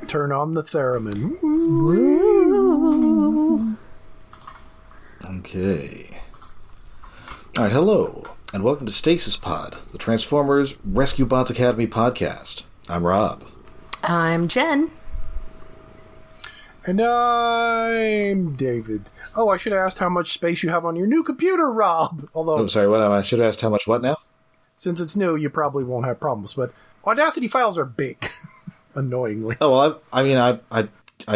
Turn on the theremin. Woo. Okay. All right, hello, and welcome to Stasis Pod, the Transformers Rescue Bots Academy podcast. I'm Rob. I'm Jen. And I'm David. Oh, I should have asked how much space you have on your new computer, Rob. Although, Oh, sorry, what? I should have asked how much what now? Since it's new, you probably won't have problems. But Audacity files are big, annoyingly. Oh, well, I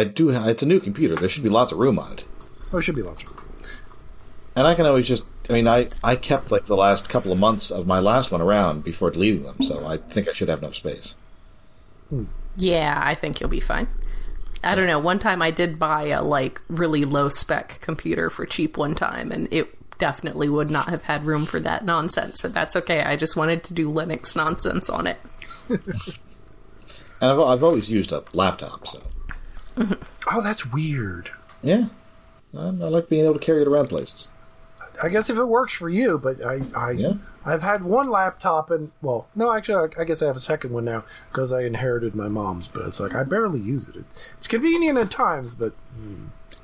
do. It's a new computer. There should be lots of room on it. Oh, it should be lots of room. And I can always just, I kept like the last couple of months of my last one around before deleting them, so I think I should have enough space. Yeah, I think you'll be fine. I don't know. One time I did buy a really low spec computer for cheap one time, and it definitely would not have had room for that nonsense. But that's okay. I just wanted to do Linux nonsense on it. And I've always used a laptop, so. Oh, that's weird. Yeah, I like being able to carry it around places. I guess if it works for you, but I've had one laptop and, well, no, actually, I guess I have a second one now because I inherited my mom's, but it's like I barely use it. It's convenient at times, but...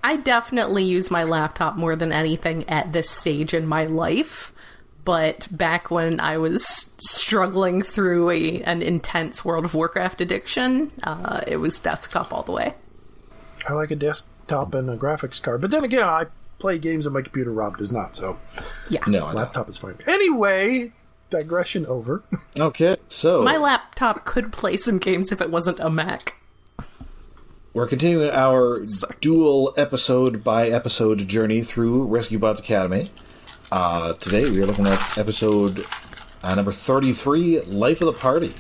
I definitely use my laptop more than anything at this stage in my life, but back when I was struggling through an intense World of Warcraft addiction, it was desktop all the way. I like a desktop and a graphics card, but then again, I play games on my computer. Rob does not, so yeah, no, laptop is fine. Anyway, digression over. Okay, so my laptop could play some games if it wasn't a Mac. We're continuing our dual episode by episode journey through Rescue Bots Academy. Today we are looking at episode number 33, Life of the Party.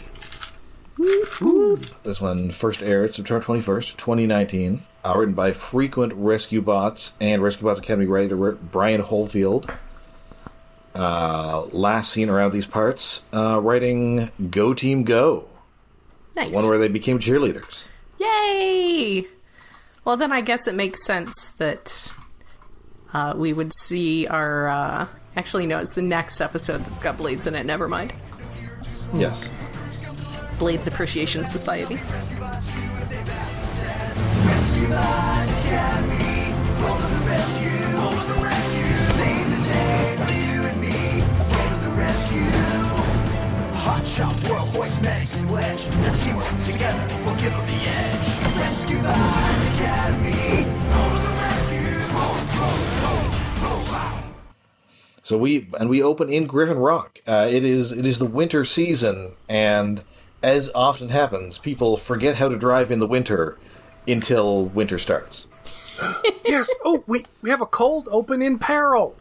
Woo-hoo. This one first aired September 21st, 2019. Written by frequent Rescue Bots and Rescue Bots Academy writer Brian Holfield. Last seen around these parts, writing Go Team Go. Nice. One where they became cheerleaders. Yay! Well, then I guess it makes sense that we would see our... Actually, no, it's the next episode that's got Blades in it. Never mind. Yes. Blades Appreciation Society. Rescue Bots Academy, roll to the rescue, roll to the rescue, save the day for you and me, roll to the rescue. Hot shot, world hoist, Medix and wedge, their teamwork together, we'll give them the edge. Rescue Bots Academy, roll to the rescue, roll out. So we open in Griffin Rock. It is the winter season, and as often happens, people forget how to drive in the winter until winter starts. Yes. Oh, we have a cold open in peril.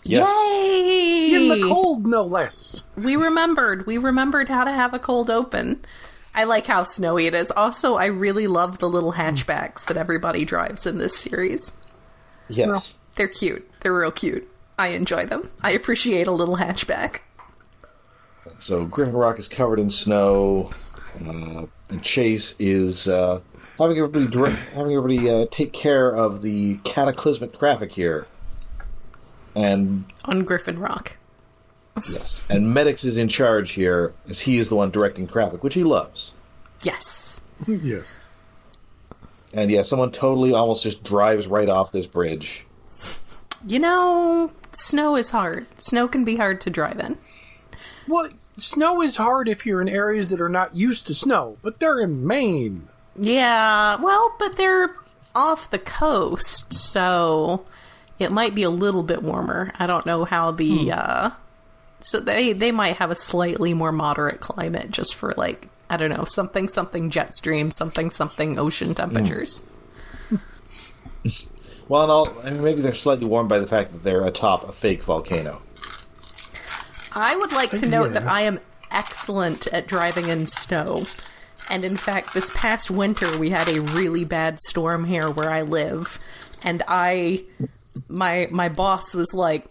Yes. Yay! In the cold, no less. We remembered how to have a cold open. I like how snowy it is. Also, I really love the little hatchbacks that everybody drives in this series. Yes. Well, they're cute. They're real cute. I enjoy them. I appreciate a little hatchback. So Griffin Rock is covered in snow, and Chase is having everybody take care of the cataclysmic traffic here. And on Griffin Rock. Yes. And Medix is in charge here, as he is the one directing traffic, which he loves. Yes. Yes. And yeah, someone totally almost just drives right off this bridge. You know, snow is hard. Snow can be hard to drive in. Well, snow is hard if you're in areas that are not used to snow, but they're in Maine. Yeah, well, but they're off the coast, so it might be a little bit warmer. I don't know how the, so they might have a slightly more moderate climate just for, I don't know, something jet stream, something ocean temperatures. Well, maybe they're slightly warmed by the fact that they're atop a fake volcano. I would like to note that I am excellent at driving in snow. And in fact, this past winter, we had a really bad storm here where I live. And my boss was like,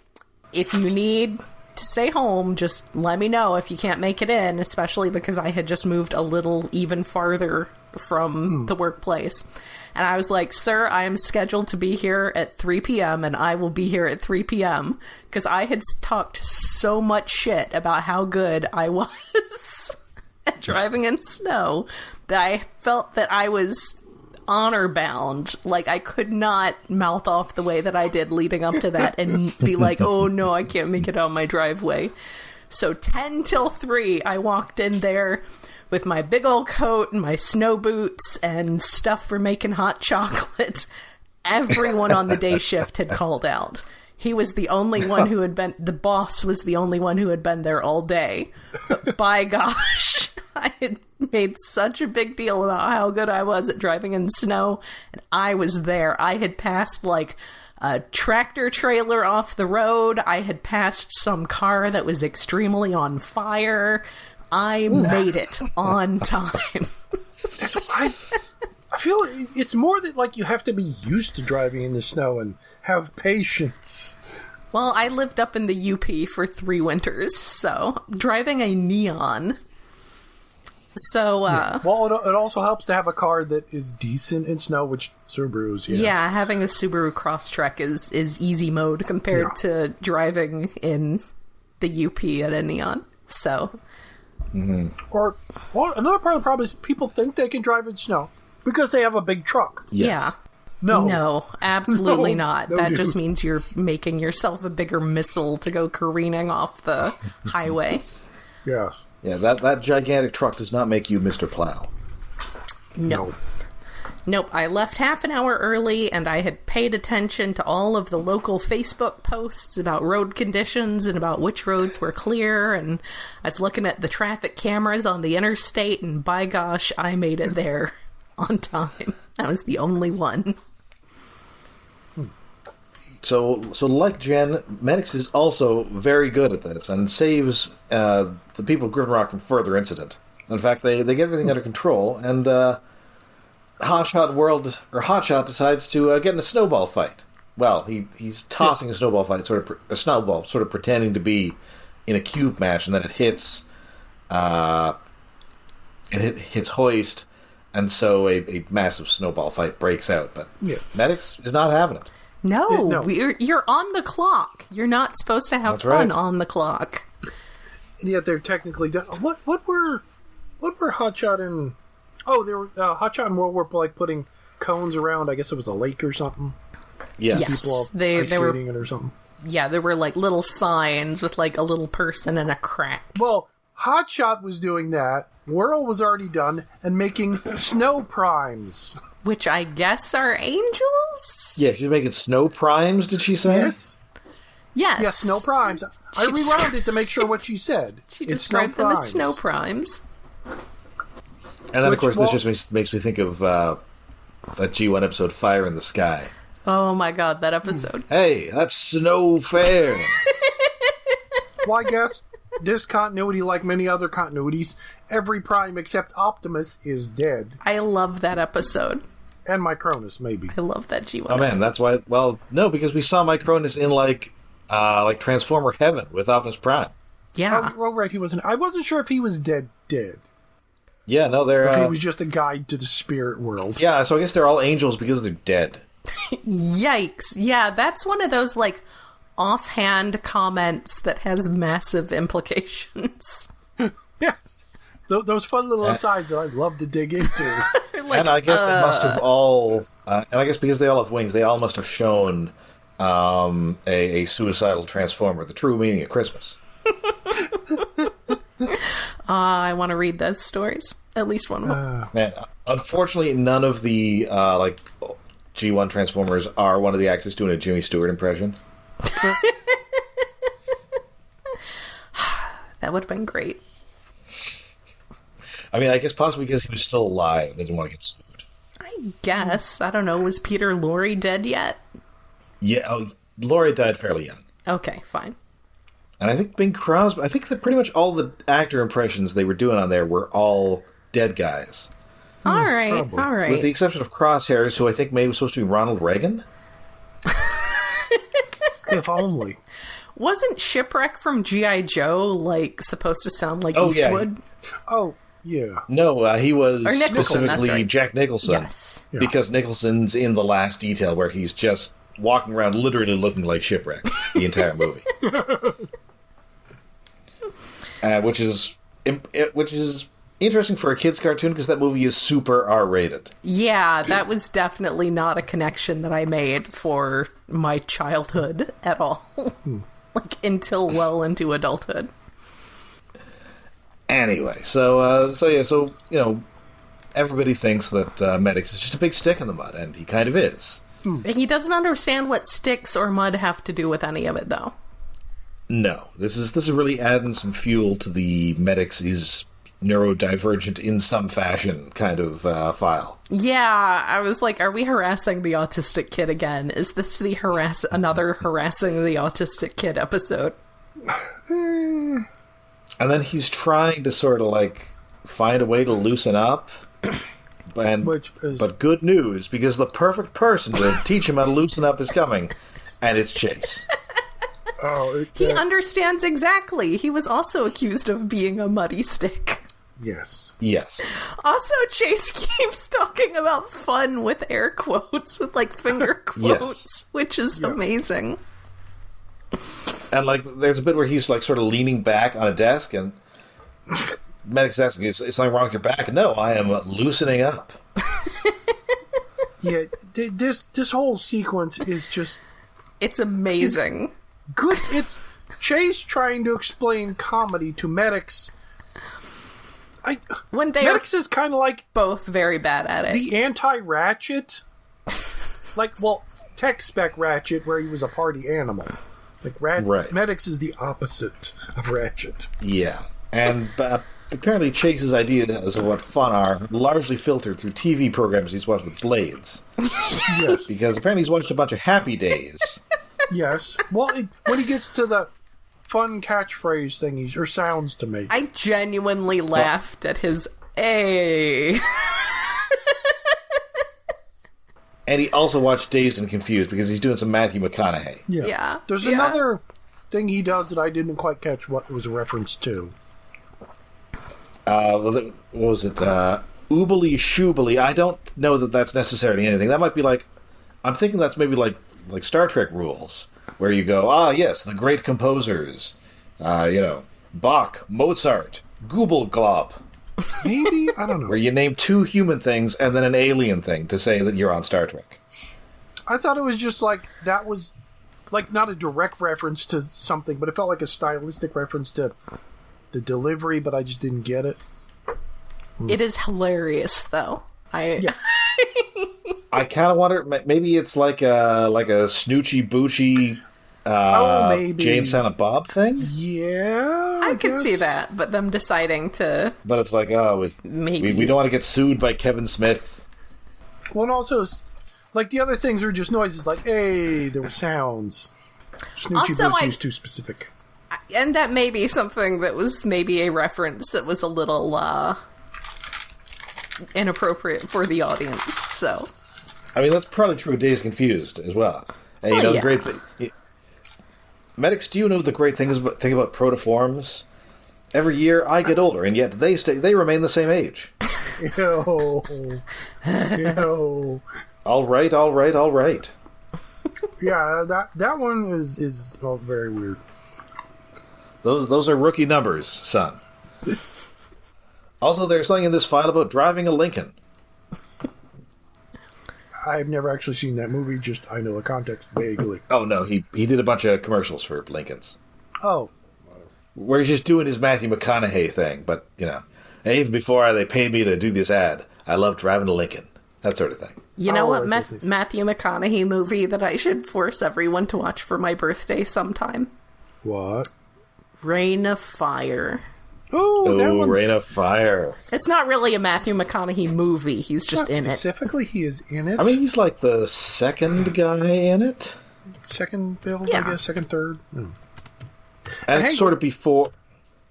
if you need to stay home, just let me know if you can't make it in, especially because I had just moved a little even farther from the workplace. And I was like, sir, I am scheduled to be here at 3 p.m. and I will be here at 3 p.m. because I had talked so much shit about how good I was. at driving in snow that I felt that I was honor bound. Like, I could not mouth off the way that I did leading up to that and be like, oh no, I can't make it on my driveway. So 10 till 3, I walked in there with my big old coat and my snow boots and stuff for making hot chocolate. Everyone on the day shift had called out. He was the only one who had been, the boss was the only one who had been there all day. But by gosh, I had made such a big deal about how good I was at driving in snow. And I was there. I had passed like a tractor trailer off the road. I had passed some car that was extremely on fire. I made it on time. I feel it's more that like you have to be used to driving in the snow and have patience. Well, I lived up in the UP for 3 winters, so driving a Neon. So, well, it also helps to have a car that is decent in snow, which Subarus, yes. Yeah, having a Subaru Crosstrek is easy mode compared to driving in the UP at a Neon. So, or another part of the problem is people think they can drive in snow because they have a big truck. Yes. Yeah. No, absolutely not. No, that dude. just means you're making yourself a bigger missile to go careening off the highway. Yes. Yeah, that gigantic truck does not make you Mr. Plow. No. Nope, I left half an hour early, and I had paid attention to all of the local Facebook posts about road conditions and about which roads were clear, and I was looking at the traffic cameras on the interstate, and by gosh, I made it there on time. I was the only one. So like Jen, Medix is also very good at this and saves the people of Griffin Rock from further incident. In fact, they get everything under control, and Hotshot decides to get in a snowball fight. Well, he's tossing a snowball fight, sort of pretending to be in a cube match, and then it hits Hoist, and so a massive snowball fight breaks out. But Medix is not having it. No, you're on the clock. You're not supposed to have fun on the clock. And yet they're technically done. What were Hotshot and they were Hotshot and World were like putting cones around. I guess it was a lake or something. Yes. People they ice skating it or something. Yeah, there were like little signs with like a little person and a crack. Well, Hotshot was doing that. Whirl was already done and making snow primes. Which I guess are angels? Yeah, she's making snow primes, did she say? Yes. Yes, snow primes. I rewound it to make sure what she said. She described them as snow primes. And then, of course, this just makes me think of that G1 episode, Fire in the Sky. Oh my god, that episode. Hey, that's Snow Fair. Well, I guess discontinuity, like many other continuities, every prime except Optimus is dead. I love that episode. And Micronus, maybe. I love that G1 Oh man, episode. that's why. Well, no, because we saw Micronus in like Transformer Heaven with Optimus Prime. Yeah. Oh, right, he wasn't. I wasn't sure if he was dead. Yeah, no, they're. If he was just a guide to the spirit world. Yeah, so I guess they're all angels because they're dead. Yikes. Yeah, that's one of those, like, offhand comments that has massive implications. Yeah. Those fun little asides that I'd love to dig into. Like, and I guess they must have all. And I guess because they all have wings, they all must have shown a suicidal Transformer, the true meaning of Christmas. I want to read those stories. At least one of them. Man, unfortunately, none of the G1 Transformers are one of the actors doing a Jimmy Stewart impression. That would have been great. I mean, I guess possibly because he was still alive. They didn't want to get sued. I guess. I don't know. Was Peter Lorre dead yet? Yeah, Laurie died fairly young. Okay, fine. And I think Bing Crosby, I think that pretty much all the actor impressions they were doing on there were all dead guys. All right. With the exception of Crosshairs, who I think maybe was supposed to be Ronald Reagan. If only. Wasn't Shipwreck from G.I. Joe, like, supposed to sound like Eastwood? Yeah. No, he was Nicholson, specifically that's right. Jack Nicholson. Yes. Yeah. Because Nicholson's in the last detail where he's just walking around literally looking like Shipwreck the entire movie. Which is interesting for a kid's cartoon because that movie is super R-rated. Yeah, that was definitely not a connection that I made for my childhood at all. Like, until well into adulthood. Anyway, so everybody thinks that Medix is just a big stick in the mud, and he kind of is. He doesn't understand what sticks or mud have to do with any of it, though. No, this is really adding some fuel to the Medix is neurodivergent in some fashion kind of file. Yeah, I was like, are we harassing the autistic kid again? Is this another harassing the autistic kid episode? And then he's trying to sort of like find a way to loosen up. But good news, because the perfect person to teach him how to loosen up is coming, and it's Chase. He understands exactly. He was also accused of being a muddy stick. Yes. Also, Chase keeps talking about fun with air quotes, with like finger quotes, which is amazing. And like, there's a bit where he's like sort of leaning back on a desk, and Medix asking, "Is something wrong with your back?" No, I am loosening up. Yeah, this whole sequence is just... It's amazing. It's good. It's Chase trying to explain comedy to Medix. Medix is kind of like... both very bad at it. The anti-Ratchet. Tech Spec Ratchet, where he was a party animal. Like, Medix is the opposite of Ratchet. Yeah, and... apparently Chase's ideas of what fun are largely filtered through TV programs he's watched with Blades. Yes. Because apparently he's watched a bunch of Happy Days. Yes. Well, when he gets to the fun catchphrase thingies, or sounds to make. I genuinely laughed at his A. And he also watched Dazed and Confused because he's doing some Matthew McConaughey. Yeah. There's another thing he does that I didn't quite catch what it was a reference to. What was it? Oobly shoobly. I don't know that that's necessarily anything. That might be like... I'm thinking that's maybe like Star Trek rules, where you go, yes, the great composers. Bach, Mozart, Google Glop. Maybe? I don't know. Where you name two human things and then an alien thing to say that you're on Star Trek. I thought it was just like... That was like not a direct reference to something, but it felt like a stylistic reference to... the delivery, but I just didn't get it. It is hilarious, though. I kind of wonder. Maybe it's like a Snoochie Boochie, maybe Jane Silent Bob thing. Yeah, I could see that, but them deciding to. But it's like, maybe we don't want to get sued by Kevin Smith. Well, and also, like the other things are just noises. Like, hey, there were sounds. Snoochie Boochie is too specific. And that may be something that was maybe a reference that was a little inappropriate for the audience, so... I mean, that's probably true of Dazed Confused as well. And the great thing... Medix, do you know the great thing about protoforms? Every year I get older, and yet they remain the same age. Yo. All right. Yeah, that one is very weird. Those are rookie numbers, son. Also, there's something in this file about driving a Lincoln. I've never actually seen that movie, just I know the context vaguely. Oh, no, he did a bunch of commercials for Lincolns. Oh. Where he's just doing his Matthew McConaughey thing, but, even before they paid me to do this ad, I love driving a Lincoln. That sort of thing. You know what Matthew McConaughey movie that I should force everyone to watch for my birthday sometime? What? Rain of Fire. Oh, that one's... Rain of Fire. It's not really a Matthew McConaughey movie. He's just in it. Specifically, he is in it. I mean, he's like the second guy in it. Second build, I guess. Second, third. And it's sort of before...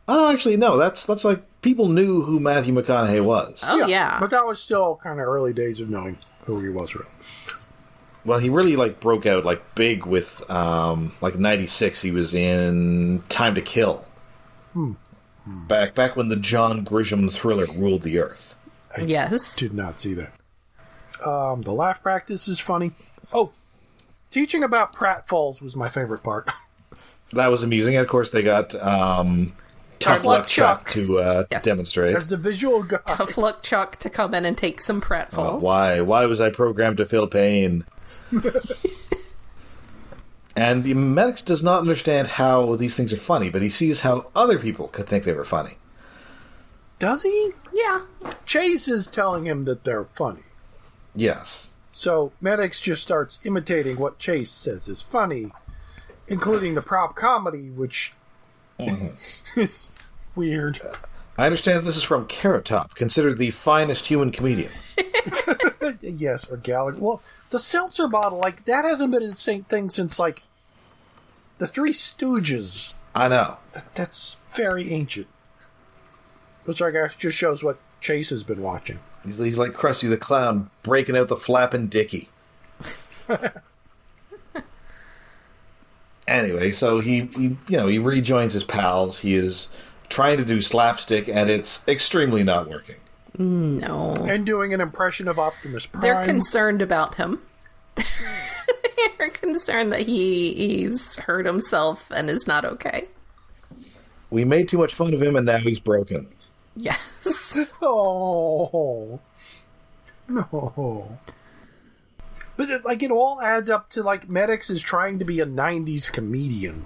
Oh, no, actually, no. That's like people knew who Matthew McConaughey was. Oh, yeah. But that was still kind of early days of knowing who he was, really. Well, he really broke out big with 96. He was in Time to Kill. Back when the John Grisham thriller ruled the earth. I yes. did not see that. The laugh practice is funny. Oh, teaching about pratfalls was my favorite part. That was amusing. And of course, they got Tough Luck Chuck to demonstrate. As the visual guy. Tough Luck Chuck to come in and take some pratfalls. Why was I programmed to feel pain? And Medix does not understand how these things are funny, but he sees how other people could think they were funny. Does he? Yeah. Chase is telling him that they're funny. Yes. So Medix just starts imitating what Chase says is funny, including the prop comedy, which is weird. I understand this is from Carrot Top, considered the finest human comedian. Yes, or Gallagher. Well, the seltzer bottle, like, that hasn't been the same thing since, like, the Three Stooges. I know. That's very ancient. Which, I guess, just shows what Chase has been watching. He's like Krusty the Clown breaking out the flappin' Dickie. Anyway, so he rejoins his pals. He is trying to do slapstick, and it's extremely not working. No. And doing an impression of Optimus Prime. They're concerned about him. They're concerned that he's hurt himself and is not okay. We made too much fun of him, and now he's broken. Yes. Oh. No. But it all adds up to, like, Medix is trying to be a 90s comedian.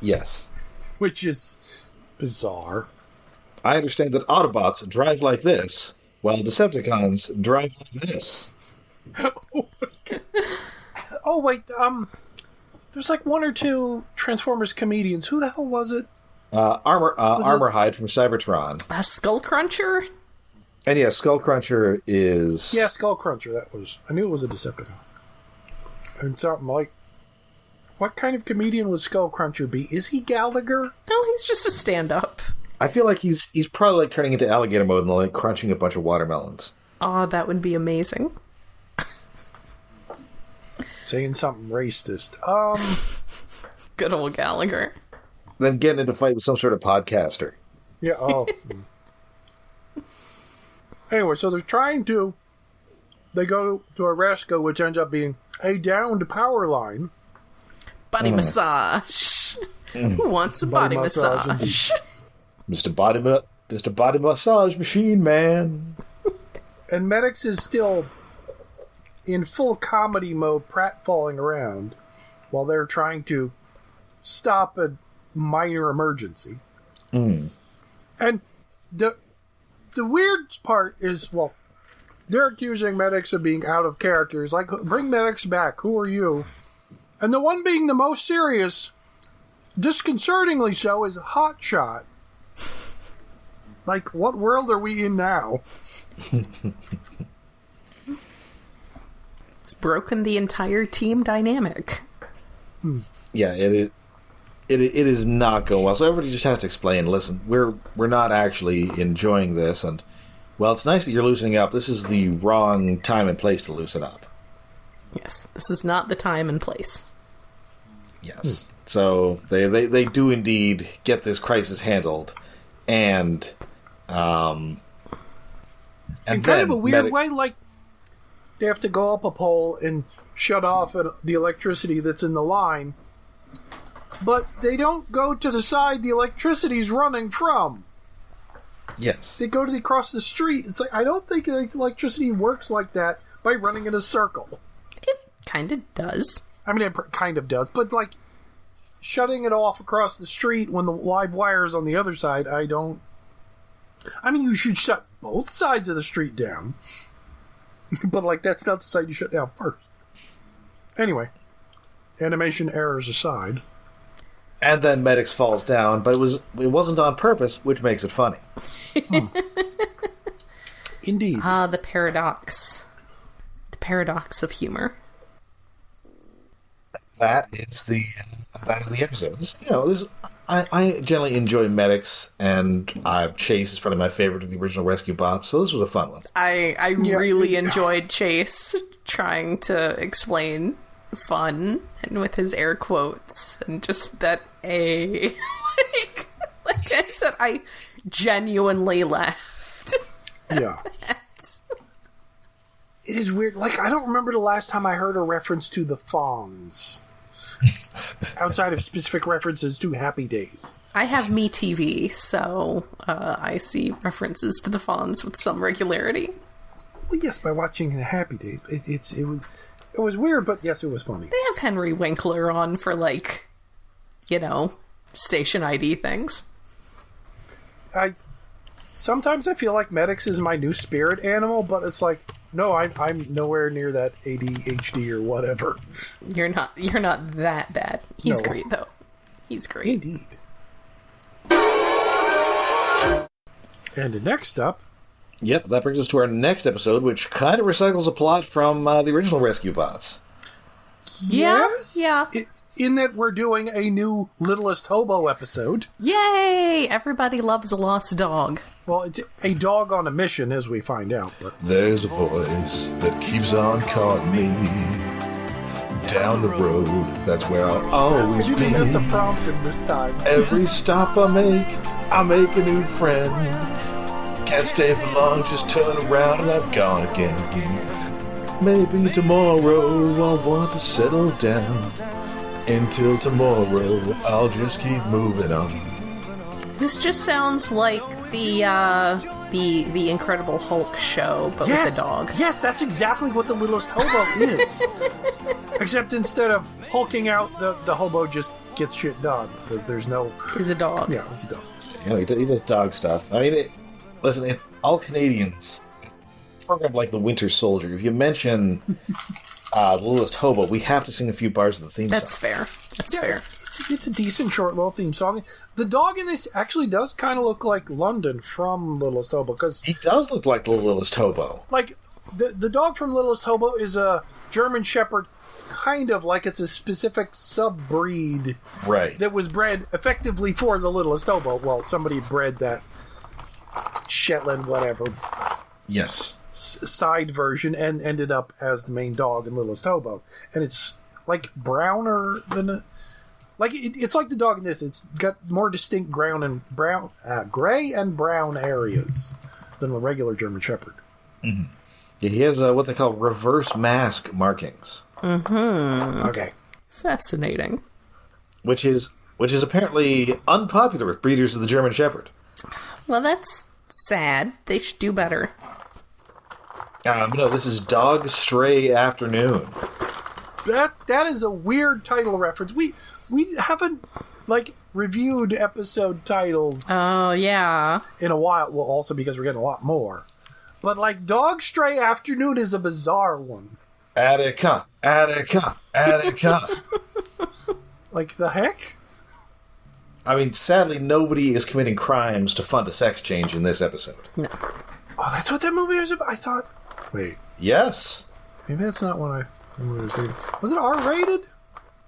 Yes. Which is bizarre. I understand that Autobots drive like this, while Decepticons drive like this. Oh, wait, there's like one or two Transformers comedians. Who the hell was it? Armorhide from Cybertron. Skullcruncher? And yeah, Skullcruncher is... Yeah, Skullcruncher, that was... I knew it was a Decepticon. And something like... What kind of comedian would Skullcruncher be? Is he Gallagher? No, he's just a stand-up. I feel like he's probably like turning into alligator mode and like crunching a bunch of watermelons. Oh, that would be amazing. Saying something racist. Good old Gallagher. Then getting into a fight with some sort of podcaster. Yeah, oh. Anyway, so they're trying to... They go to a rescue, which ends up being a downed power line. Body massage. Who wants a body massage? Mr. Body Massage Machine Man. And Medix is still in full comedy mode, pratfalling around, while they're trying to stop a minor emergency. And the weird part is, well, they're accusing Medix of being out of character. It's like, bring Medix back. Who are you? And the one being the most serious, disconcertingly so, is Hotshot. Like, what world are we in now? It's broken the entire team dynamic. Yeah, it is not going well. So everybody just has to explain, listen, we're not actually enjoying this, and, well, it's nice that you're loosening up. This is the wrong time and place to loosen up. Yes, this is not the time and place. Yes. So they do indeed get this crisis handled, and in kind of a weird way, like, they have to go up a pole and shut off the electricity that's in the line, but they don't go to the side the electricity's running from. Yes. They go across the street. It's like, I don't think electricity works like that by running in a circle. It kind of does. I mean, it kind of does, but, like, shutting it off across the street when the live wire is on the other side, I mean, you should shut both sides of the street down. But, like, that's not the side you shut down first. Anyway, animation errors aside. And then Medix falls down, but it wasn't on purpose, which makes it funny. Indeed. The paradox. The paradox of humor. That is the episode. I generally enjoy Medix, and Chase is probably my favorite of the original Rescue Bots, so this was a fun one. I really enjoyed Chase trying to explain fun, and with his air quotes, and just that like I said, I genuinely laughed. Yeah. It is weird. Like, I don't remember the last time I heard a reference to the Fonz. outside of specific references to Happy Days. I have MeTV, so I see references to the Fonz with some regularity. Well, yes, by watching Happy Days, it was weird, but yes, it was funny. They have Henry Winkler on for, like, station ID things. Sometimes I feel like Medix is my new spirit animal, but it's like, no, I'm nowhere near that ADHD or whatever. You're not that bad. He's great, though. He's great. Indeed. And next up... Yep, that brings us to our next episode, which kind of recycles a plot from the original Rescue Bots. Yes? Yeah. In that we're doing a new Littlest Hobo episode. Yay! Everybody loves a lost dog. Well, it's a dog on a mission, as we find out. But there's a voice that keeps on calling me down the road. That's where I'll always be. I didn't have to prompt him this time. Every stop I make a new friend. Can't stay for long, just turn around and I'm gone again. Maybe tomorrow I'll want to settle down. Until tomorrow, I'll just keep moving on. This just sounds like the Incredible Hulk show, but with a dog. Yes, that's exactly what the Littlest Hobo is. Except instead of hulking out, the hobo just gets shit done because there's no. He's a dog. Yeah, he's a dog. He does dog stuff. I mean, listen, all Canadians program like the Winter Soldier. If you mention the Littlest Hobo, we have to sing a few bars of the theme That's song. fair. That's fair. It's a decent short little theme song. The dog in this actually does kind of look like London from Littlest Hobo because he does look like the Littlest Hobo. Like the dog from Littlest Hobo is a German Shepherd, kind of like it's a specific sub-breed, right? That was bred effectively for the Littlest Hobo. Well, somebody bred that Shetland whatever. Yes. Side version and ended up as the main dog in Littlest Hobo, and it's like browner than it's like the dog in this. It's got more distinct gray and brown areas than a regular German Shepherd. Mm-hmm. Yeah, he has what they call reverse mask markings. Mm-hmm. Okay, fascinating. Which is apparently unpopular with breeders of the German Shepherd. Well, that's sad. They should do better. No, this is Dog Stray Afternoon. That is a weird title reference. We haven't reviewed episode titles. Oh yeah, in a while. Well, also because we're getting a lot more. But Dog Stray Afternoon is a bizarre one. Attica. Like the heck? I mean, sadly, nobody is committing crimes to fund a sex change in this episode. No. Oh, that's what that movie was about. I thought. Wait. Yes. Maybe that's not what I was thinking. Was it R-rated?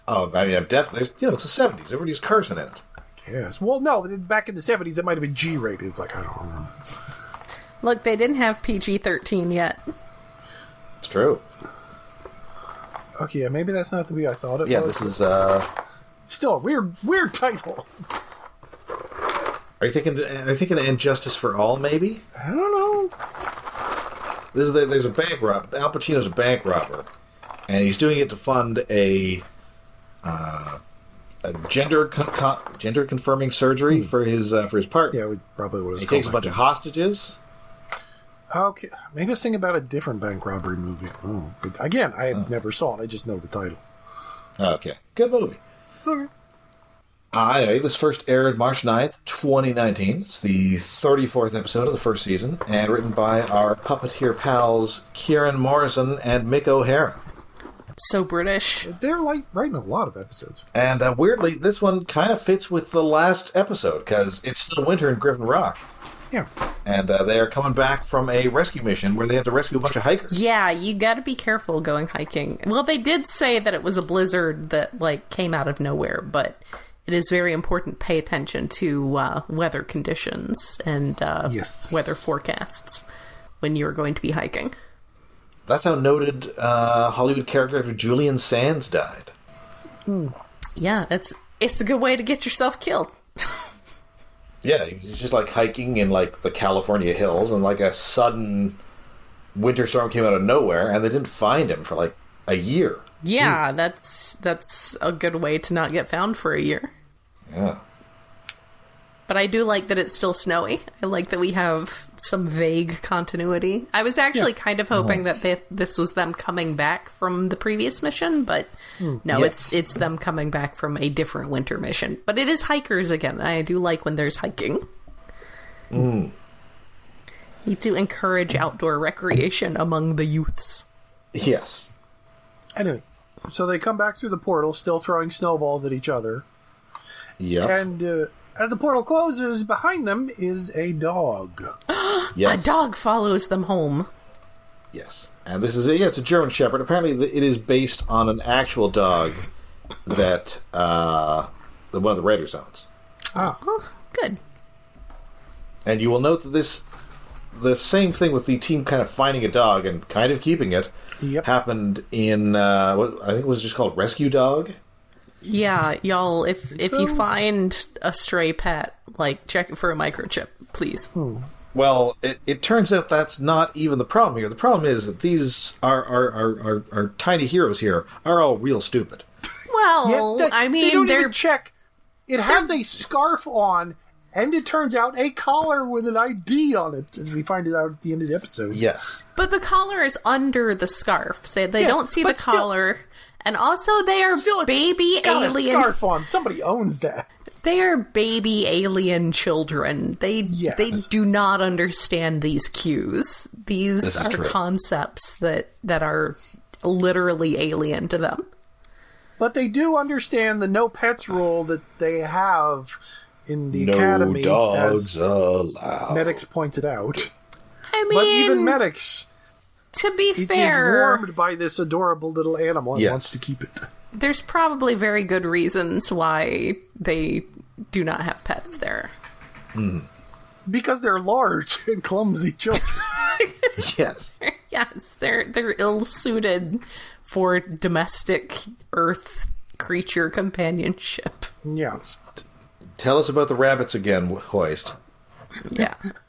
Oh, I mean, I'm definitely. It's the 70s. Everybody's cursing in it. Yes. Well, no. Back in the 70s, it might have been G-rated. It's like, I don't know. Look, they didn't have PG-13 yet. It's true. Okay, yeah, maybe that's not the way I thought it was. Yeah, this is. Still a weird title. Are you thinking of Injustice for All, maybe? I don't know. There's a bank robber. Al Pacino's a bank robber, and he's doing it to fund a gender confirming surgery for his partner. Yeah, we probably would have. He takes a bunch of hostages. Okay, maybe I was thinking about a different bank robbery movie. Oh, good. Again, I never saw it. I just know the title. Okay, good movie. Okay. Anyway, this first aired March 9th, 2019. It's the 34th episode of the first season, and written by our puppeteer pals Kieran Morrison and Mick O'Hara. So British. They're writing a lot of episodes. And weirdly, this one kind of fits with the last episode, because it's still winter in Griffin Rock. Yeah. And they are coming back from a rescue mission where they have to rescue a bunch of hikers. Yeah, you gotta be careful going hiking. Well, they did say that it was a blizzard that, came out of nowhere, but it is very important to pay attention to weather conditions and weather forecasts when you're going to be hiking. That's how noted Hollywood character actor Julian Sands died. Yeah, it's a good way to get yourself killed. Yeah, he's just hiking in the California hills, and a sudden winter storm came out of nowhere, and they didn't find him for a year. Yeah, that's a good way to not get found for a year. Yeah. But I do like that it's still snowy. I like that we have some vague continuity. I was actually kind of hoping that this was them coming back from the previous mission, but no, Yes. it's them coming back from a different winter mission. But it is hikers again. I do like when there's hiking. Need to encourage outdoor recreation among the youths. Yes. Anyway, so they come back through the portal, still throwing snowballs at each other. Yep. And as the portal closes, behind them is a dog. Yes. A dog follows them home. Yes. And this is it's a German Shepherd. Apparently it is based on an actual dog that one of the Raiders owns. Oh, good. And you will note that the same thing with the team kind of finding a dog and kind of keeping it happened in what I think it was just called Rescue Dog. Yeah, y'all, if you find a stray pet, check it for a microchip, please. Well, it turns out that's not even the problem here. The problem is that these our tiny heroes here are all real stupid. Well, I mean, they don't they're even check. It has a scarf on, and it turns out a collar with an ID on it, as we find it out at the end of the episode. Yes. but the collar is under the scarf, so they Yes, don't see the but still- collar. And also, they are baby got alien. a scarf on. Somebody owns that. They are baby alien children. They do not understand these cues. These are true. concepts that are literally alien to them. But they do understand the no pets rule that they have in the No academy, dogs as allowed. Medix pointed out. I mean, But even Medix to be is fair, warmed by this adorable little animal and Yes. wants to keep it. there's probably very good reasons why they do not have pets there. Because they're large and clumsy children. Yes. Yes, they're ill-suited for domestic Earth creature companionship. Yeah. Tell us about the rabbits again, Hoist.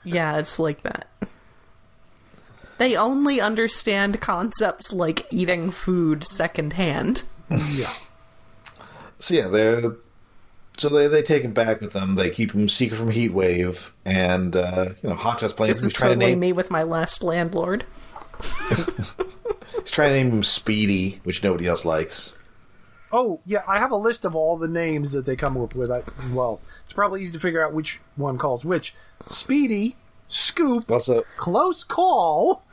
Yeah, it's like that. They only understand concepts like eating food secondhand. Yeah. So yeah, they take him back with them. They keep him secret from Heat Wave, and Hotshot's playing. This is totally me with my last landlord. He's trying to name him Speedy, which nobody else likes. Oh, yeah, I have a list of all the names that they come up with. It's probably easy to figure out which one calls which. Speedy, Scoop, What's up? Close Call,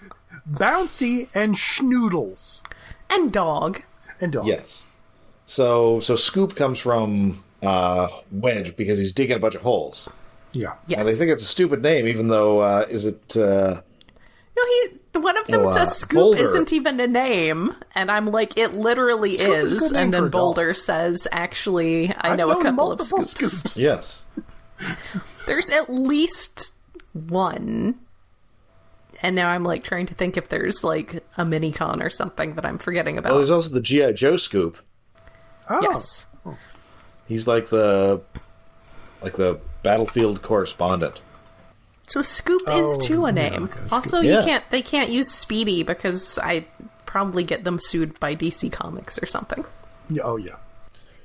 Bouncy, and Schnoodles. And dog. And Dog. Yes. So Scoop comes from Wedge because he's digging a bunch of holes. Yeah. Yes. And they think it's a stupid name, even though No, one of them says Scoop Boulder. isn't even a name, and I'm like, it literally Scoop is a is. good name And for then a dog. Boulder says, actually, I know a known couple of multiple Scoops. yes. There's at least one. And now I'm trying to think if there's a mini con or something that I'm forgetting about. Well, there's also the G.I. Joe Scoop. Oh. Yes. He's like the battlefield correspondent. So Scoop is too a name. okay, Scoop. Also, Yeah. they can't use Speedy because I probably get them sued by DC Comics or something. Yeah, oh, yeah.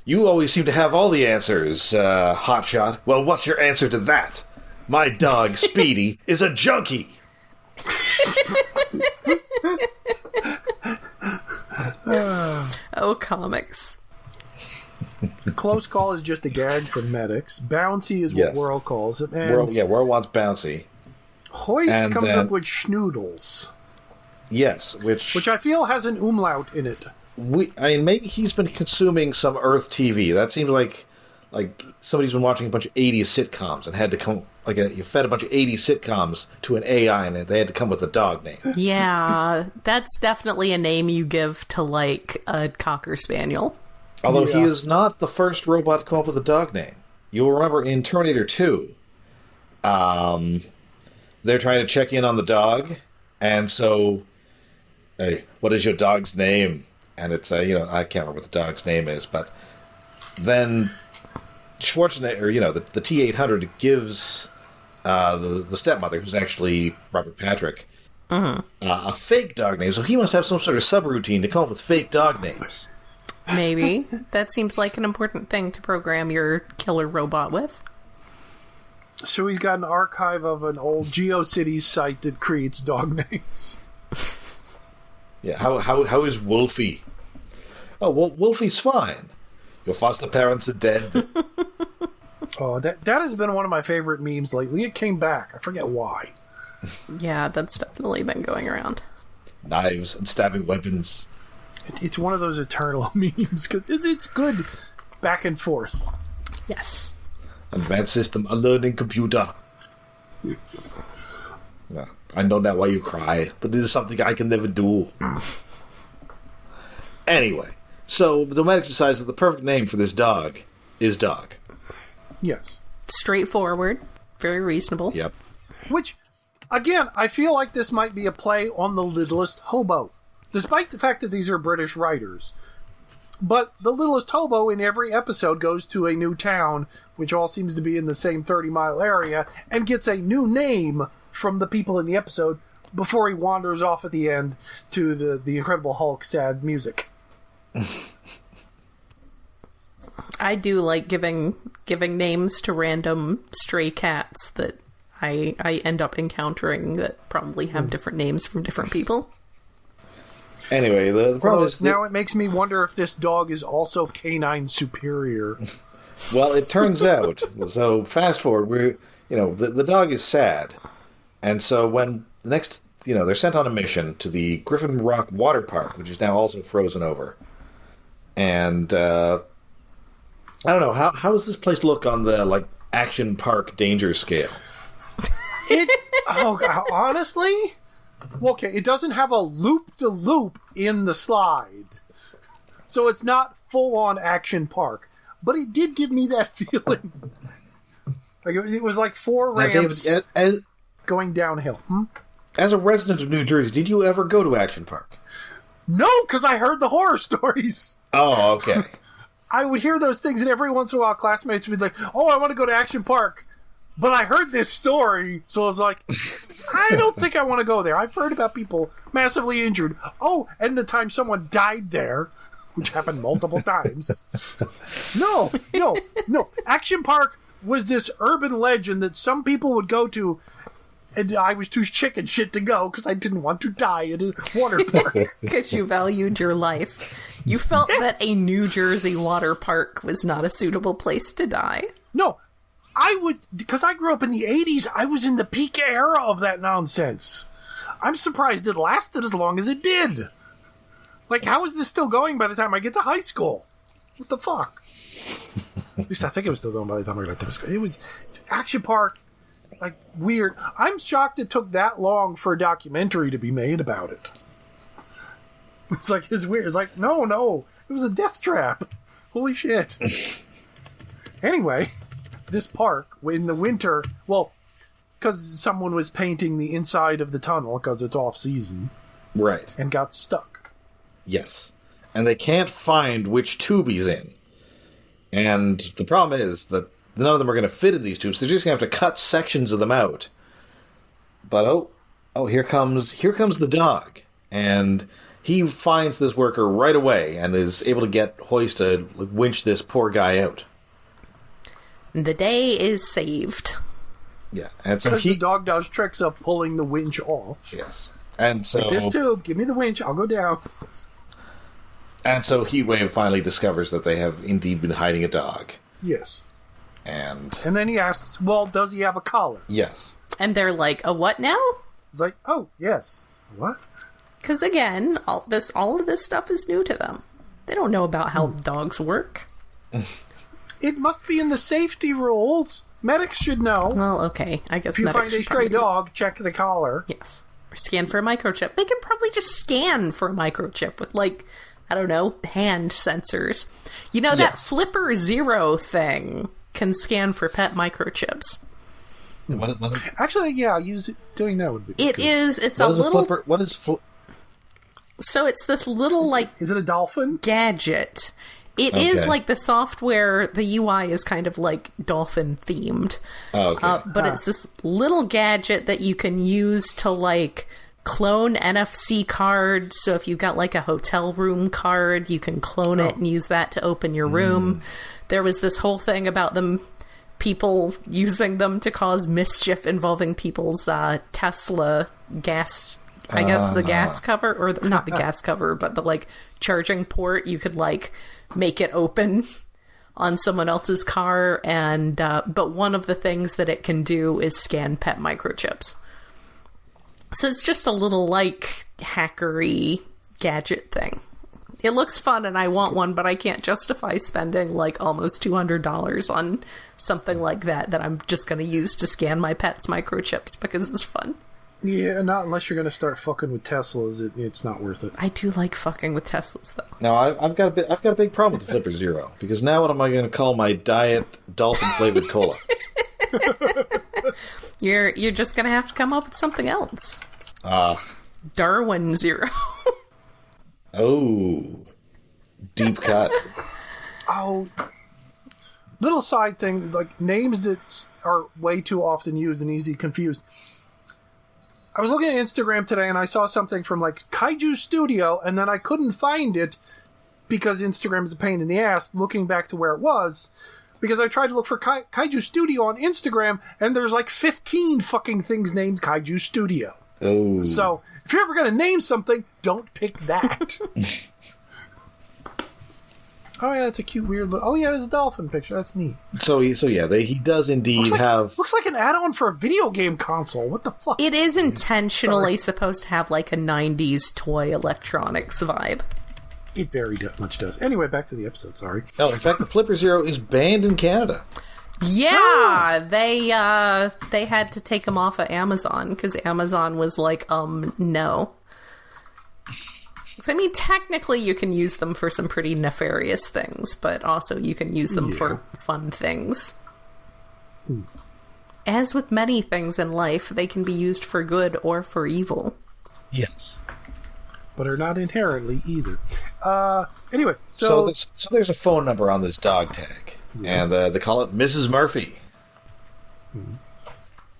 You always seem to have all the answers, Hotshot. Well, what's your answer to that? My dog, Speedy, is a junkie. Oh, comics. Close Call is just a gag from Medix. Bouncy is Yes. what Whirl calls it. And Whirl wants Bouncy. Hoist and comes then- up with Schnoodles, Yes, which I feel has an umlaut in it. maybe he's been consuming some Earth TV. That seems like somebody's been watching a bunch of 80s sitcoms and had to come you fed a bunch of 80s sitcoms to an AI and they had to come with a dog name. Yeah, that's definitely a name you give to a Cocker Spaniel. Although he Yeah. is not the first robot to come up with a dog name. You'll remember in Terminator 2, they're trying to check in on the dog, and so, hey, what is your dog's name? And it's, I can't remember what the dog's name is, but then Schwarzenegger, the T-800 gives the stepmother, who's actually Robert Patrick, a fake dog name. So he must have some sort of subroutine to come up with fake dog names. Maybe. That seems like an important thing to program your killer robot with. So he's got an archive of an old GeoCities site that creates dog names. Yeah, how is Wolfie? Oh, well, Wolfie's fine. Your foster parents are dead. Oh, that has been one of my favorite memes lately. It came back. I forget why. Yeah, that's definitely been going around. Knives and stabbing weapons. It's one of those eternal memes. Cause it's good back and forth. Yes. Advanced system, a learning computer. No, I know now why you cry, but this is something I can never do. Anyway, so the Medix decides that the perfect name for this dog is Dog. Yes. Straightforward. Very reasonable. Yep. Which, again, I feel like this might be a play on The Littlest Hobo. Despite the fact that these are British writers. But the littlest hobo in every episode goes to a new town, which all seems to be in the same 30-mile area, and gets a new name from the people in the episode before he wanders off at the end to the Incredible Hulk sad music. I do like giving names to random stray cats that I end up encountering that probably have different names from different people. Anyway, the problem is... Now it makes me wonder if this dog is also canine superior. Well, it turns out... So, fast forward, the dog is sad. And so when the next... they're sent on a mission to the Griffin Rock Water Park, which is now also frozen over. And, I don't know, how does this place look on the, action park danger scale? Honestly... Well, okay, it doesn't have a loop-de-loop in the slide. So it's not full-on action park. But it did give me that feeling. It was like 4 ramps David, going downhill. As a resident of New Jersey, did you ever go to Action Park? No, because I heard the horror stories. Oh, okay. I would hear those things, and every once in a while classmates would be like, oh, I want to go to Action Park. But I heard this story, so I was like, I don't think I want to go there. I've heard about people massively injured. Oh, and the time someone died there, which happened multiple times. No. Action Park was this urban legend that some people would go to, and I was too chicken shit to go because I didn't want to die at a water park. Because you valued your life. You felt that a New Jersey water park was not a suitable place to die. No. Because I grew up in the 80s, I was in the peak era of that nonsense. I'm surprised it lasted as long as it did. How is this still going by the time I get to high school? What the fuck? At least I think it was still going by the time I got to high school. It was Action Park, weird. I'm shocked it took that long for a documentary to be made about it. It's weird. It's no. It was a death trap. Holy shit. Anyway... This park, in the winter, because someone was painting the inside of the tunnel because it's off-season. Right. And got stuck. Yes. And they can't find which tube he's in. And the problem is that none of them are going to fit in these tubes. They're just going to have to cut sections of them out. But, here comes the dog. And he finds this worker right away and is able to get Hoist to winch this poor guy out. The day is saved. Yeah, and so because the dog does tricks of pulling the winch off. Yes, and so this tube, give me the winch, I'll go down. And so Heatwave finally discovers that they have indeed been hiding a dog. Yes, and then he asks, "Well, does he have a collar?" Yes, and they're like, "A what now?" It's like, "Oh, yes, what?" Because again, all of this stuff is new to them. They don't know about how dogs work. It must be in the safety rules. Medix should know. Well, okay. I guess if you find a stray dog, check the collar. Yes. Or scan for a microchip. They can probably just scan for a microchip with, I don't know, hand sensors. That Flipper Zero thing can scan for pet microchips. What? Actually, yeah, use it. Doing that would be good. It's a little... Flipper? What is... So it's this little, Is it a dolphin? Gadget. It is the software, the UI is kind of dolphin themed. Oh, okay. But it's this little gadget that you can use to clone NFC cards. So if you've got like a hotel room card, you can clone it and use that to open your room. There was this whole thing about people using them to cause mischief involving people's Tesla gas, I guess the gas cover, or not the gas cover, but the like charging port. You could like make it open on someone else's car, and but one of the things that it can do is scan pet microchips. So it's just a little like hackery gadget thing. It looks fun and I want one, but I can't justify spending like almost $200 on something like that I'm just going to use to scan my pet's microchips because it's fun. Yeah, not unless you're going to start fucking with Teslas. It's not worth it. I do like fucking with Teslas, though. Now, I've got a big problem with the Flipper Zero, because now what am I going to call my diet dolphin-flavored cola? You're just going to have to come up with something else. Darwin Zero. Oh. Deep cut. Oh. Little side thing, like names that are way too often used and easy confused. I was looking at Instagram today and I saw something from like Kaiju Studio, and then I couldn't find it because Instagram is a pain in the ass looking back to where it was, because I tried to look for Kaiju Studio on Instagram and there's like 15 fucking things named Kaiju Studio. Oh. So if you're ever going to name something, don't pick that. Oh yeah, that's a cute weird look. Oh yeah, there's a dolphin picture. That's neat. So yeah, he does indeed looks like an add-on for a video game console. What the fuck? It is intentionally supposed to have like a 90s toy electronics vibe. It very much does. Anyway, back to the episode, sorry. Oh, in fact, the Flipper Zero is banned in Canada. Yeah, they had to take them off of Amazon because Amazon was like, no. I mean, technically you can use them for some pretty nefarious things, but also you can use them for fun things. As with many things in life, they can be used for good or for evil. Yes. But are not inherently either. Anyway, so there's a phone number on this dog tag, and they call it Mrs. Murphy.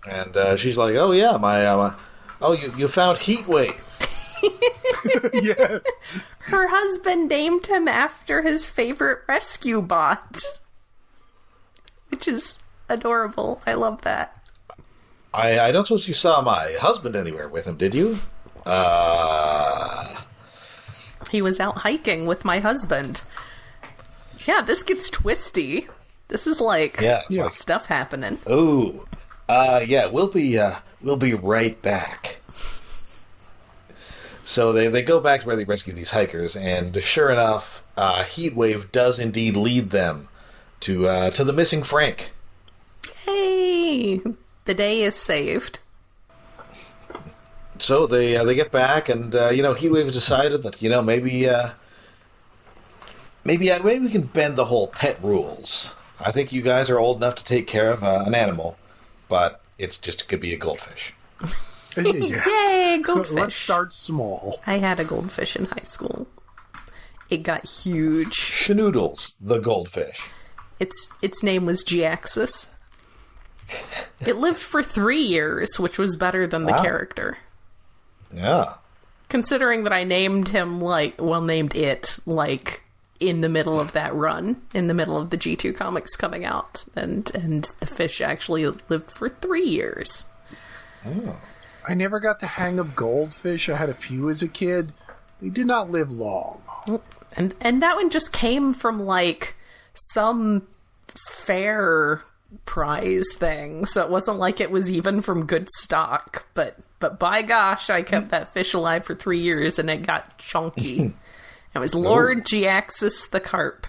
And she's like, "Oh yeah, you found Heatwave." Yes. Her husband named him after his favorite rescue bot, which is adorable. I love that. I don't suppose you saw my husband anywhere with him, did you? He was out hiking with my husband. Yeah, this gets twisty. This is like stuff happening. Oh, yeah, we'll be right back. So they go back to where they rescue these hikers, and sure enough, Heatwave does indeed lead them to the missing Frank. Yay! The day is saved. So they get back, and Heatwave has decided that maybe we can bend the whole pet rules. I think you guys are old enough to take care of an animal, but it could be a goldfish. Yes. Yay, goldfish. Let's start small. I had a goldfish in high school. It got huge. Schnoodles, the goldfish. Its name was G-Axis. It lived for 3 years, which was better than the character. Yeah. Considering that I named him named it in the middle of that run, in the middle of the G2 comics coming out, and the fish actually lived for 3 years. Oh. I never got the hang of goldfish. I had a few as a kid. They did not live long. And that one just came from some fair prize thing, so it wasn't like it was even from good stock. But by gosh, I kept that fish alive for 3 years, and it got chunky. It was Lord G-Axis the carp.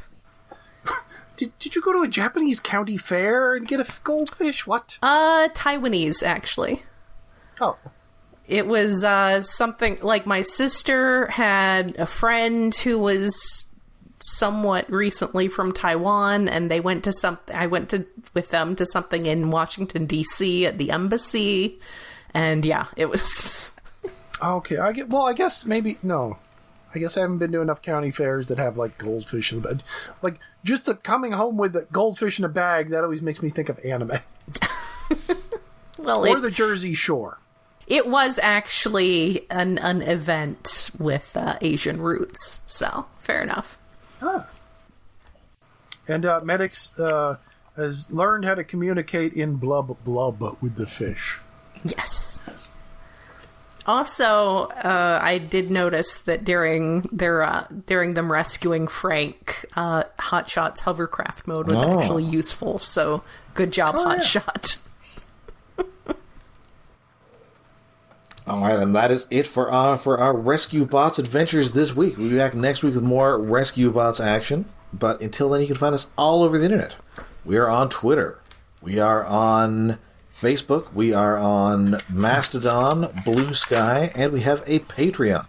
Did you go to a Japanese county fair and get a goldfish? What? Taiwanese, actually. Oh. It was something like my sister had a friend who was somewhat recently from Taiwan, and they went to something. I went with them to something in Washington D.C. at the embassy, and yeah, it was. Okay, I guess maybe no. I guess I haven't been to enough county fairs that have goldfish in the bag. Just coming home with the goldfish in a bag, that always makes me think of anime. Well, or the Jersey Shore. it was actually an event with Asian roots, so fair enough. Huh. And Medix has learned how to communicate in blub blub with the fish. Yes. Also, I did notice that during them rescuing Frank, Hotshot's hovercraft mode was actually useful. So good job, Hotshot. All right, and that is it for our Rescue Bots adventures this week. We'll be back next week with more Rescue Bots action. But until then, you can find us all over the internet. We are on Twitter. We are on Facebook, we are on Mastodon, Blue Sky, and we have a Patreon.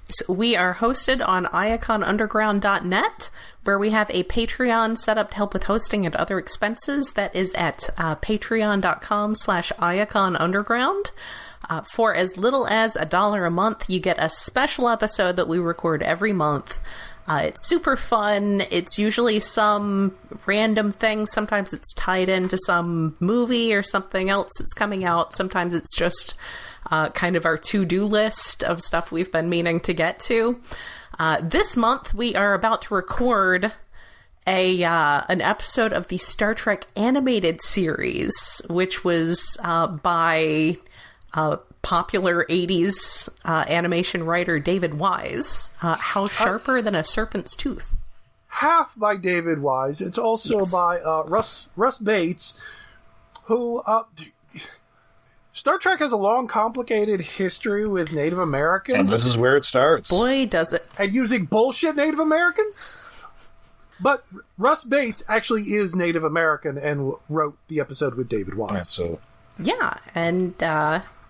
So we are hosted on iaconunderground.net, where we have a Patreon set up to help with hosting and other expenses. That is at patreon.com/iaconunderground. For as little as $1 a month, you get a special episode that we record every month. It's super fun. It's usually some random thing. Sometimes it's tied into some movie or something else that's coming out. Sometimes it's just kind of our to-do list of stuff we've been meaning to get to. This month, we are about to record an episode of the Star Trek animated series, which was by popular 80s animation writer David Wise. How Sharper Than a Serpent's Tooth. Half by David Wise. It's also by Russ Bates, who... Star Trek has a long, complicated history with Native Americans. And this is where it starts. Boy, does it. And using bullshit Native Americans? But Russ Bates actually is Native American and wrote the episode with David Wise. Yeah, and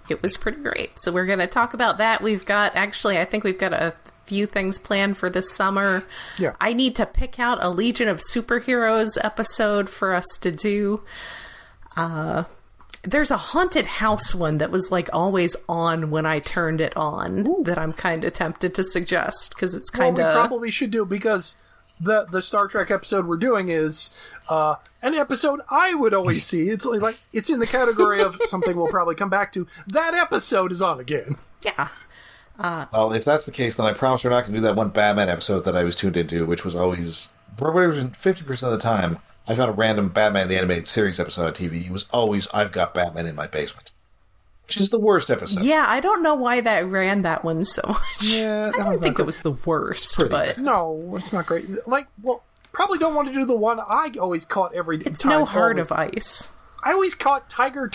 it was pretty great. So we're going to talk about that. I think we've got a few things planned for this summer. Yeah. I need to pick out a Legion of Superheroes episode for us to do. There's a haunted house one that was like always on when I turned it on that I'm kind of tempted to suggest because it's kind of... Well, we probably should do, because the Star Trek episode we're doing is an episode I would always see. It's like it's in the category of something we'll probably come back to. That episode is on again. Yeah. Well, if that's the case, then I promise we're not going to do that one Batman episode that I was tuned into, which was always, for whatever reason, 50% of the time, I found a random Batman the Animated Series episode on TV. It was always, I've got Batman in my basement. Which is the worst episode. Yeah, I don't know why that ran that one so much. Yeah, I don't think it was the worst, but... No, it's not great. Probably don't want to do the one I always caught every time. It's no Heart of Ice. I always caught Tiger.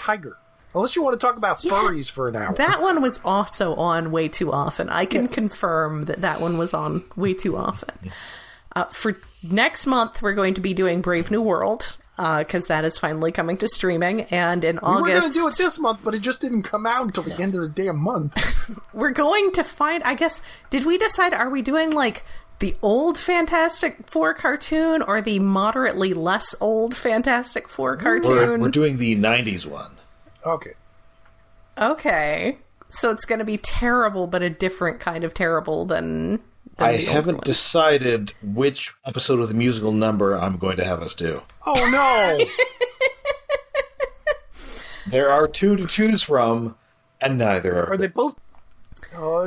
Unless you want to talk about furries for an hour. That one was also on way too often. I can confirm that one was on way too often. For next month, we're going to be doing Brave New World, because that is finally coming to streaming. And in August... We were going to do it this month, but it just didn't come out until the end of the damn month. We're going to find... I guess... Did we decide, are we doing, like, the old Fantastic Four cartoon or the moderately less old Fantastic Four cartoon? We're doing the 90s one. Okay. So it's going to be terrible, but a different kind of terrible than I haven't decided which episode of the musical number I'm going to have us do. Oh, no! There are two to choose from, and neither are... Are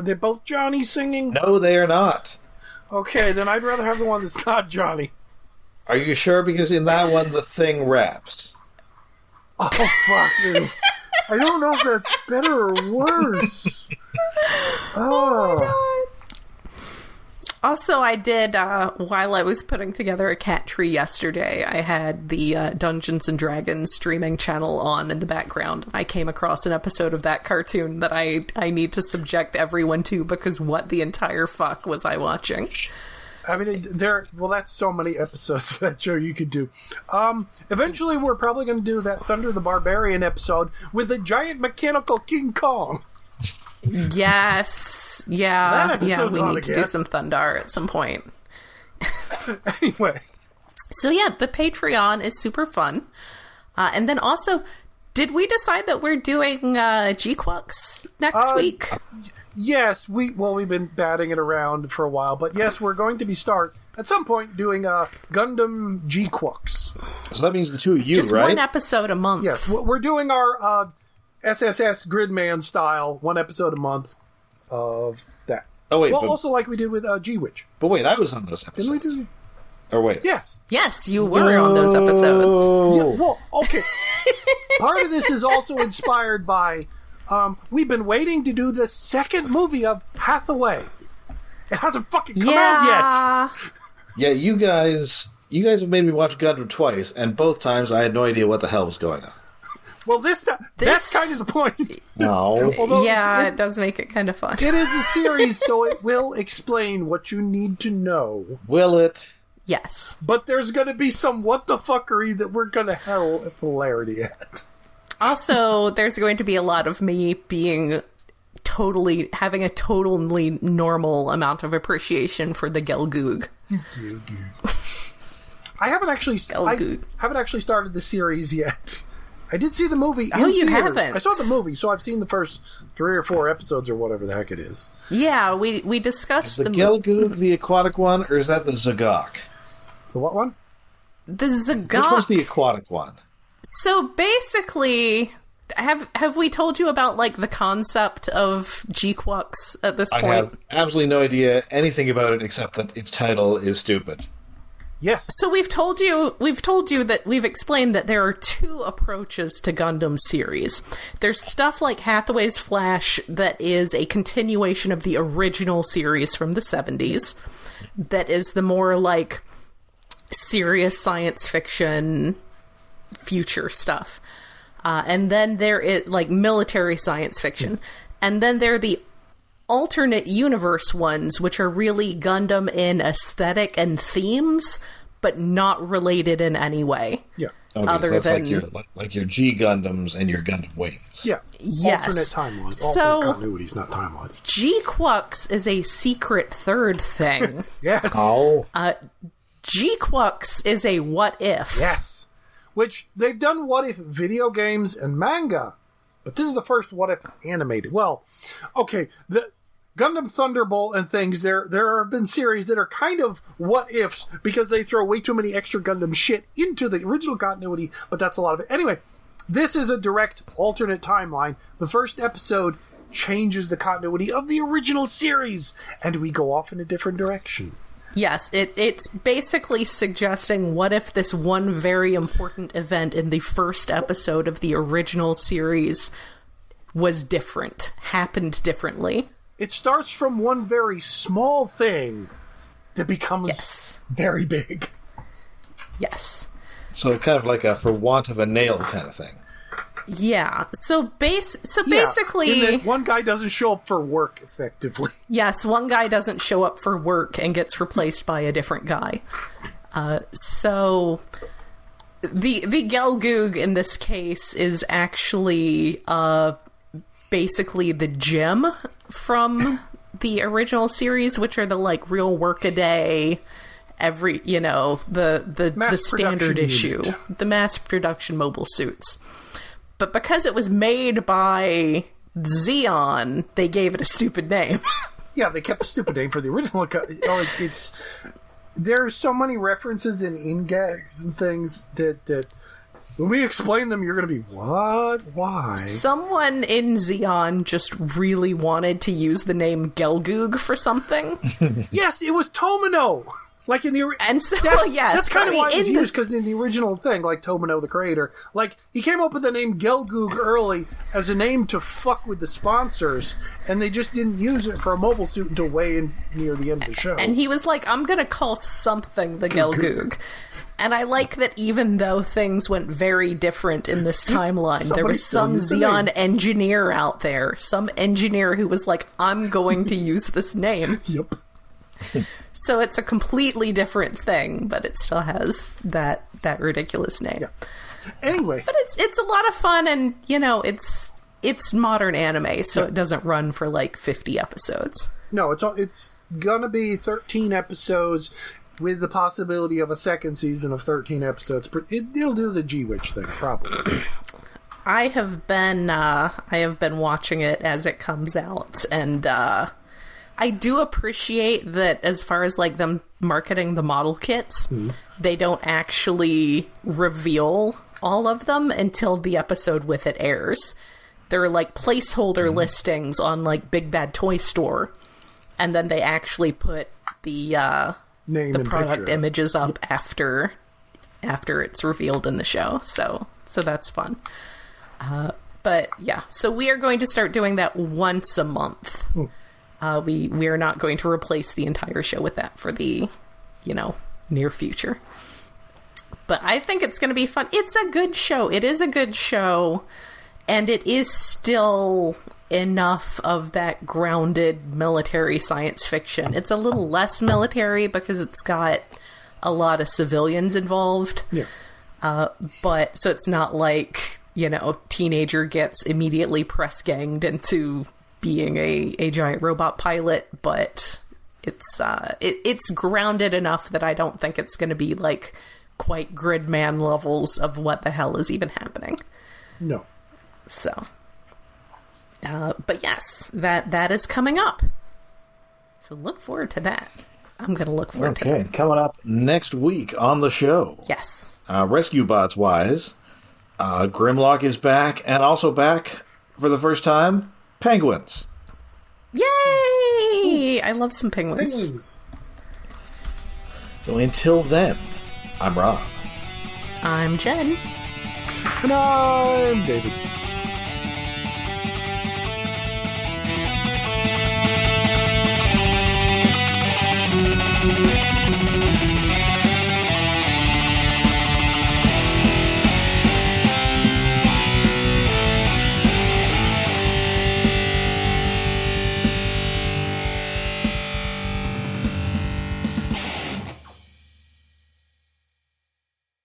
they both Johnny singing? No, they are not. Okay, then I'd rather have the one that's not Johnny. Are you sure? Because in that one, the thing raps. Oh, fuck, dude. I don't know if that's better or worse. Oh my god. Also, I did, while I was putting together a cat tree yesterday, I had the Dungeons & Dragons streaming channel on in the background. I came across an episode of that cartoon that I need to subject everyone to, because what the entire fuck was I watching? I mean, that's so many episodes of that show you could do. Eventually, we're probably going to do that Thunder the Barbarian episode with a giant mechanical King Kong. Yes. Yeah. We need to do some Thundar at some point. Anyway. So yeah, the Patreon is super fun. And then also, did we decide that we're doing G-Quux next week? Yes, we've been batting it around for a while, but yes, we're going to be at some point doing Gundam G-Quux. So that means the two of you, just right? One episode a month. Yes, we're doing our SSS Gridman style, 1 episode a month of that. Oh, wait. Well, also like we did with G-Witch. But wait, I was on those episodes. Didn't we do? Or wait. Yes. Yes, you were on those episodes. Yeah, well, okay. Part of this is also inspired by we've been waiting to do the second movie of Hathaway. It hasn't fucking come out yet. Yeah, you guys have made me watch Gundam twice, and both times I had no idea what the hell was going on. Well, this time, that's kind of the point. No. Although it does make it kind of fun. It is a series, so it will explain what you need to know. Will it? Yes. But there's going to be some what the fuckery that we're going to have hilarity at. Also, there's going to be a lot of me having a totally normal amount of appreciation for the Gelgoog. I haven't actually started the series yet. I did see the movie in theaters. Haven't? I saw the movie, so I've seen the first 3 or 4 episodes or whatever the heck it is. Yeah, we discussed the Gelgoog, the aquatic one, or is that the Zagok? The what one? The Zagok. Which one's the aquatic one? So basically, have we told you about like the concept of G-Quux at this point? I have absolutely no idea anything about it except that its title is stupid. Yes. So we've told you that we've explained that there are 2 approaches to Gundam series. There's stuff like Hathaway's Flash that is a continuation of the original series from the 70s. That is the more like serious science fiction future stuff. And then there is like military science fiction. And then there are the alternate universe ones, which are really Gundam in aesthetic and themes, but not related in any way. Yeah. Okay, other so that's than like your G Gundams and your Gundam Wings. Yeah. Yes. Alternate timelines. So, alternate continuities, not timelines. G-Quux is a secret third thing. Yes. Oh. G-Quux is a what if. Yes. Which they've done what if video games and manga, but this is the first what if animated. Well, okay, the Gundam Thunderbolt and things, there have been series that are kind of what ifs because they throw way too many extra Gundam shit into the original continuity, but that's a lot of it. Anyway, this is a direct alternate timeline. The first episode changes the continuity of the original series, and we go off in a different direction. Yes, it's basically suggesting what if this one very important event in the first episode of the original series was different, happened differently. It starts from one very small thing that becomes very big. Yes. So kind of like a for want of a nail kind of thing. Yeah. So basically, in that one guy doesn't show up for work effectively. Yes, one guy doesn't show up for work and gets replaced by a different guy. So the Gelgoog in this case is actually basically the gym from the original series, which are the like real work-a-day, every the standard issue, the mass production mobile suits. But because it was made by Xeon, they gave it a stupid name. Yeah, they kept a stupid name for the original. There's so many references in in-gags and things that when we explain them, you're going to be, what? Why? Someone in Xeon just really wanted to use the name Gelgoog for something. Yes, it was Tomino! Like in the and so that's kind of why it was used, because in the original thing, like Tomino the creator, like he came up with the name Gelgoog early as a name to fuck with the sponsors, and they just didn't use it for a mobile suit until way near the end of the show. And he was like, I'm gonna call something the Gelgoog. And I like that even though things went very different in this timeline, there was some Xeon engineer out there, some engineer who was like, I'm going to use this name. Yep. So it's a completely different thing, but it still has that ridiculous name. Yeah. Anyway, but it's a lot of fun, and it's modern anime, so it doesn't run for like 50 episodes. No, it's gonna be 13 episodes with the possibility of a second season of 13 episodes. It'll do the G-Witch thing, probably. I have been watching it as it comes out, and I do appreciate that as far as like them marketing the model kits, they don't actually reveal all of them until the episode with it airs. there are like placeholder listings on like Big Bad Toy Store, and then they actually put the Name the and product picture. images up after it's revealed in the show. So that's fun. But yeah, so we are going to start doing that once a month. We are not going to replace the entire show with that for the, near future. But I think it's going to be fun. It's a good show. It is a good show. And it is still enough of that grounded military science fiction. It's a little less military because it's got a lot of civilians involved. Yeah. But so it's not like, teenager gets immediately press ganged into being a giant robot pilot, but it's grounded enough that I don't think it's going to be like quite Gridman levels of what the hell is even happening. No. So, but yes, that is coming up. So look forward to that. I'm going to look forward to that. Okay, coming up next week on the show. Yes. Rescue Bots wise, Grimlock is back, and also back for the first time, Penguins. Yay! I love some penguins. Penguins. So until then, I'm Rob. I'm Jen. And I'm David.